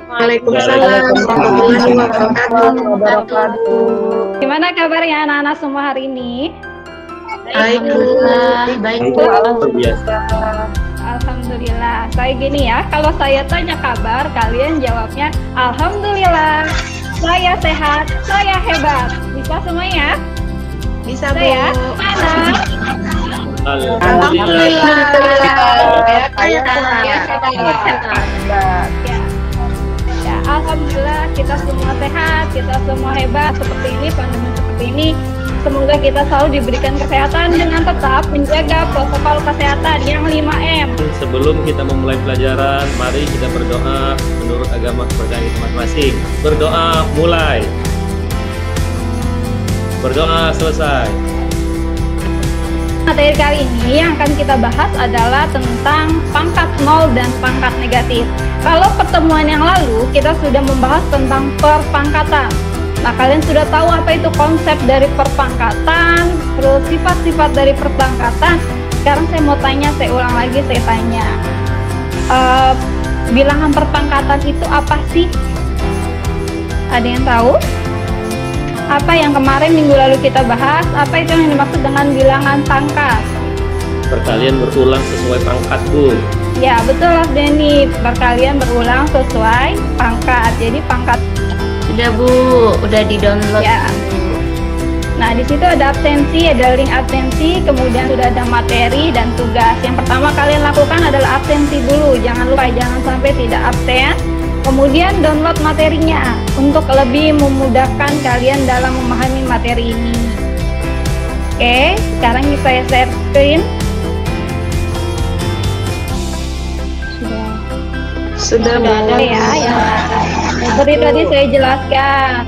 Waalaikumsalam warahmatullahi wabarakatuh. Gimana kabarnya anak-anak semua hari ini? Baik, Bu. Baik, Bu. Alhamdulillah. Saya gini ya, kalau saya tanya kabar, kalian jawabnya Alhamdulillah. Saya sehat, saya hebat. Bisa semuanya? Bisa, Bu. Saya mana? Alhamdulillah. Ya, alhamdulillah kita semua sehat, kita semua hebat seperti ini, pandemi seperti ini. Semoga kita selalu diberikan kesehatan dengan tetap menjaga protokol kesehatan yang 5M. Sebelum kita memulai pelajaran, mari kita berdoa menurut agama kepercayaan kita masing-masing. Berdoa mulai. Berdoa selesai. Materi kali ini yang akan kita bahas adalah tentang pangkat nol dan pangkat negatif. Kalau pertemuan yang lalu kita sudah membahas tentang perpangkatan. Nah, kalian sudah tahu apa itu konsep dari perpangkatan, terus sifat-sifat dari perpangkatan. Sekarang saya mau tanya, saya ulang lagi, saya tanya. Bilangan perpangkatan itu apa sih? Ada yang tahu? Apa yang kemarin minggu lalu kita bahas? Apa itu yang dimaksud dengan bilangan pangkat? Perkalian berulang sesuai pangkat, Bu. Ya, betul, Mas Denny. Perkalian berulang sesuai pangkat. Jadi pangkat. Sudah, Bu. Udah di-download. Ya. Nah, di situ ada absensi, ada link absensi, kemudian sudah ada materi dan tugas. Yang pertama kalian lakukan adalah absensi dulu. Jangan lupa, jangan sampai tidak absen. Kemudian download materinya untuk lebih memudahkan kalian dalam memahami materi ini. Oke, sekarang saya share screen. Sudah ada ya. Seperti tadi saya jelaskan.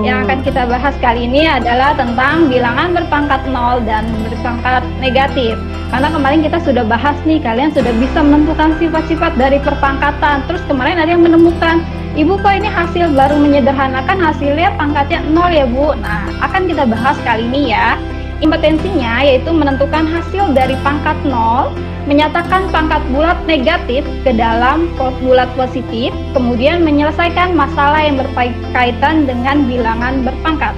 Yang akan kita bahas kali ini adalah tentang bilangan berpangkat 0 dan berpangkat negatif. Karena kemarin kita sudah bahas nih, kalian sudah bisa menentukan sifat-sifat dari perpangkatan. Terus kemarin ada yang menemukan, Ibu kok ini hasil baru menyederhanakan, hasilnya pangkatnya 0 ya Bu. Nah, akan kita bahas kali ini ya. Kompetensinya yaitu menentukan hasil dari pangkat 0, menyatakan pangkat bulat negatif ke dalam bulat positif, kemudian menyelesaikan masalah yang berkaitan dengan bilangan berpangkat.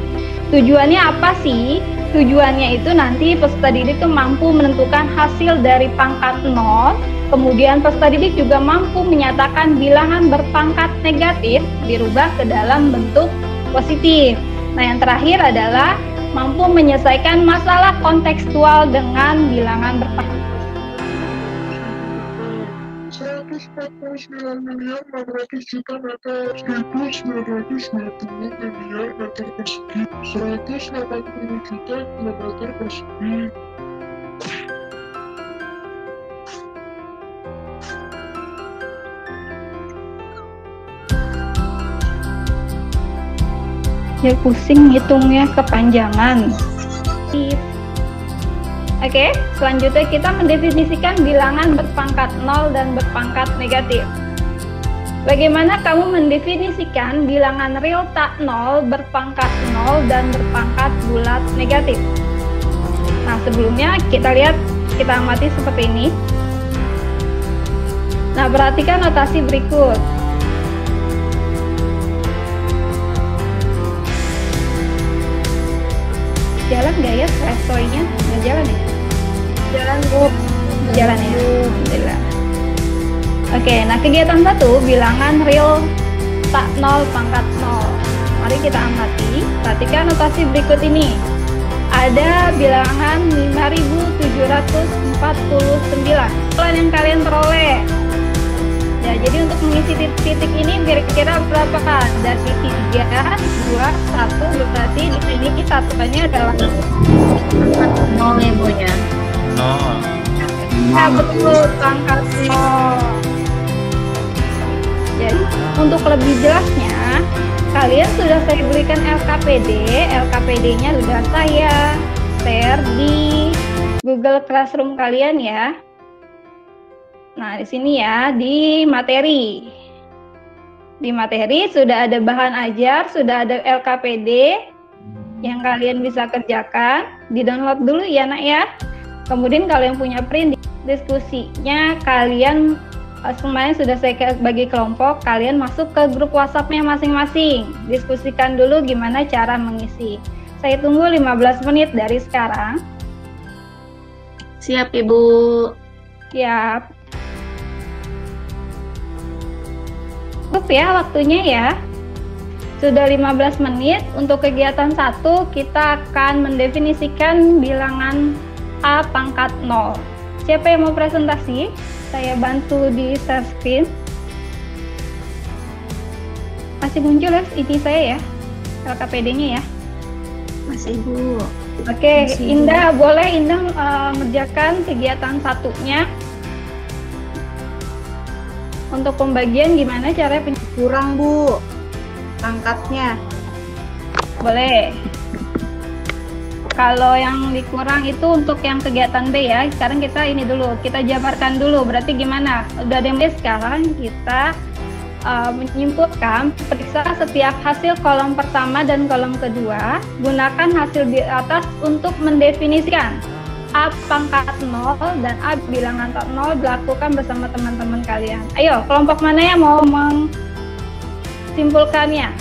Tujuannya apa sih? Tujuannya itu nanti peserta didik itu mampu menentukan hasil dari pangkat 0, kemudian peserta didik juga mampu menyatakan bilangan berpangkat negatif dirubah ke dalam bentuk positif. Nah, yang terakhir adalah mampu menyelesaikan masalah kontekstual dengan bilangan berpangkat. 149 miliar 600 juta meter, 1920 miliar meter persegi, 180 juta kilometer persegi. Ya pusing hitungnya, kepanjangan. Oke, selanjutnya kita mendefinisikan bilangan berpangkat 0 dan berpangkat negatif. Bagaimana kamu mendefinisikan bilangan real tak 0, berpangkat 0, dan berpangkat bulat negatif? Nah, sebelumnya kita lihat, kita amati seperti ini. Nah, perhatikan notasi berikut. Jalan nggak ya story-nya? Nggak jalan ya? Jalan, Bu. Jalan ya? Alhamdulillah. Oke, nah kegiatan 1, bilangan real tak 0, pangkat 0. Mari kita amati. Perhatikan notasi berikut ini. Ada bilangan 5.749. Soal yang kalian peroleh. Ya, jadi untuk mengisi titik ini kira-kira berapa kan? Dari 3, 2, 1, berarti di sini satuannya adalah 0 ya, Bu ya. Ya, betul, pangkat 0. Jadi, untuk lebih jelasnya, kalian sudah saya berikan LKPD. LKPD-nya sudah saya share di Google Classroom kalian ya. Nah, di sini ya, di materi. Di materi sudah ada bahan ajar, sudah ada LKPD yang kalian bisa kerjakan. Di-download dulu ya, Nak ya. Kemudian kalian punya print, diskusinya kalian Semuanya sudah saya bagi kelompok, kalian masuk ke grup WhatsApp-nya masing-masing. Diskusikan dulu gimana cara mengisi. Saya tunggu 15 menit dari sekarang. Siap, Ibu. Siap. Cukup ya waktunya ya. Sudah 15 menit. Untuk kegiatan 1 kita akan mendefinisikan bilangan A pangkat 0. Siapa yang mau presentasi? Saya bantu di share screen. Masih muncul ya ini saya ya, LKPD-nya ya. Masih, Bu. Oke, Masih, Indah, boleh Indah mengerjakan kegiatan 1-nya. Untuk pembagian gimana caranya? Kurang, Bu, pangkatnya. Boleh. Kalau yang dikurang itu untuk yang kegiatan B ya. Sekarang kita ini dulu, kita jabarkan dulu. Berarti gimana? Udah ada yang B, sekarang kita menyimpulkan, periksa setiap hasil kolom pertama dan kolom kedua. Gunakan hasil di atas untuk mendefinisikan A pangkat 0 dan A bilangan 0 dilakukan bersama teman-teman kalian. Ayo, kelompok mana yang mau menyimpulkannya?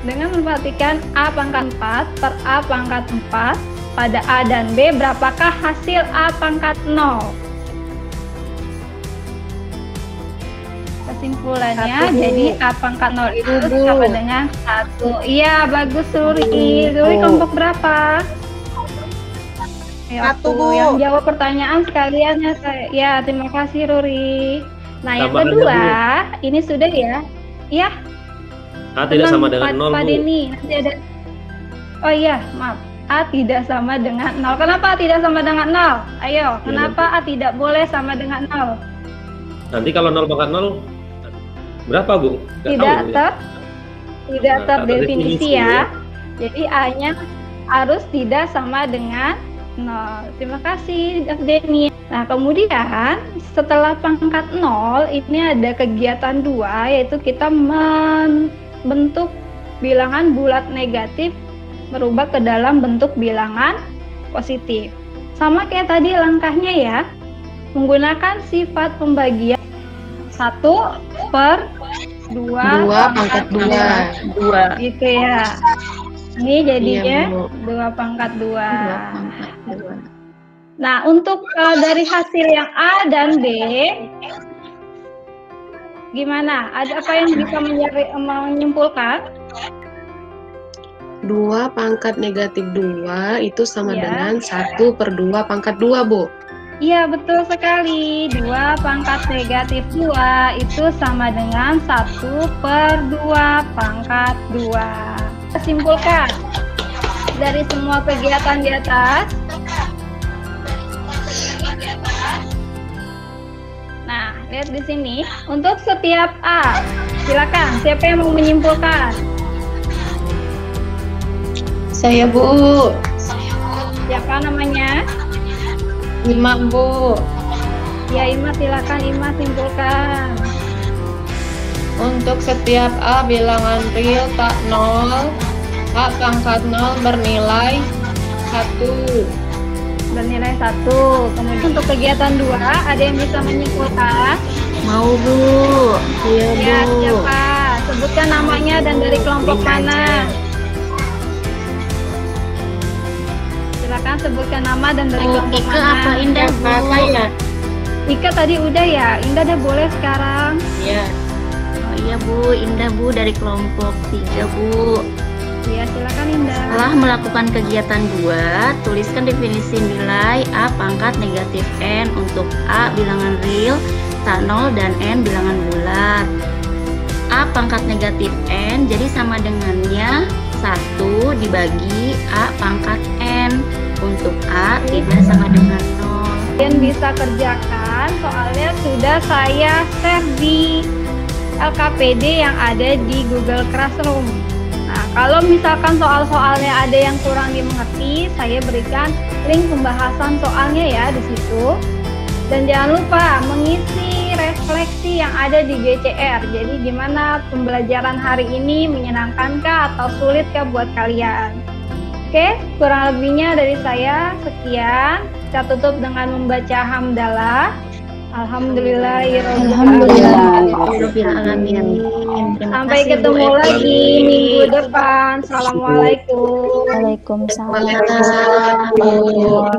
Dengan memperhatikan A pangkat 4 per A pangkat 4 pada A dan B, berapakah hasil A pangkat 0? Kesimpulannya, 1, jadi A pangkat 0 itu 1, Bu. sama dengan 1. Iya, bagus Ruri. Ruri kelompok berapa? Ayo, 1, Bu. yang jawab pertanyaan sekalian ya. Ya, terima kasih Ruri. Nah, yang Tambahan kedua, dulu. ini sudah ya. Iya. A tidak sama dengan 0, Pak Bu. Denny, nanti ada. Oh iya, maaf. A tidak sama dengan 0. Kenapa A tidak sama dengan 0? Ayo, kenapa A tidak boleh sama dengan 0? Nanti kalau 0 pangkat 0, berapa, Bu? Nggak Tidak tahu, Bu, ya? tidak Nah, terdefinisi terdefinisi, ya. Jadi A-nya harus tidak sama dengan 0. Terima kasih, Denny. Nah, kemudian setelah pangkat 0, ini ada kegiatan 2, yaitu kita membentuk bilangan bulat negatif merubah ke dalam bentuk bilangan positif. Sama kayak tadi langkahnya ya, menggunakan sifat pembagian 1 per 2 pangkat 2. gitu ya. Ini jadinya Iya, Bu. 2 pangkat 2. 2 pangkat 2. Nah, untuk dari hasil yang A dan B, gimana? Ada apa yang bisa menyimpulkan? 2 pangkat negatif 2 itu sama Iya. dengan 1 per 2 pangkat 2, Bu. Iya, betul sekali. 2 pangkat negatif 2 itu sama dengan 1 per 2 pangkat 2. Simpulkan dari semua kegiatan di atas. Nah, lihat di sini. Untuk setiap A, silakan. Siapa yang mau menyimpulkan? Saya, Bu. Siapa namanya? Ima, Bu. Ya, Ima, silakan Ima simpulkan. Untuk setiap A bilangan real tak 0, A pangkat 0 bernilai 1. Bernilai 1. Kemudian untuk kegiatan 2, ada yang bisa menyimpulkan? Mau, Bu. Iya, Ya, Bu. siapa? Sebutkan namanya dan dari kelompok Indah mana. aja. Silakan sebutkan nama dan dari kelompok Ika mana. apa Indah, Bu? Saya. Ika tadi udah ya. Indah udah boleh sekarang. Iya. Oh iya, Bu. Indah, Bu, dari kelompok 3, Bu. Ya, silakan Indah. Setelah melakukan kegiatan 2, tuliskan definisi nilai A pangkat negatif N untuk A bilangan real, tak 0 dan N bilangan bulat. A pangkat negatif N jadi sama dengannya 1 dibagi A pangkat N. Untuk A tidak sama dengan 0. Kalian bisa kerjakan, soalnya sudah saya share di LKPD yang ada di Google Classroom. Nah, kalau misalkan soal-soalnya ada yang kurang dimengerti, saya berikan link pembahasan soalnya ya di situ. Dan jangan lupa mengisi refleksi yang ada di GCR. Jadi gimana pembelajaran hari ini, menyenangkankah atau sulitkah buat kalian? Oke, kurang lebihnya dari saya sekian. Kita tutup dengan membaca hamdalah. Alhamdulillahirabbil Alamin. Sampai ketemu lagi minggu depan. Assalamualaikum. Waalaikumsalam. Waalaikumsalam, Bu.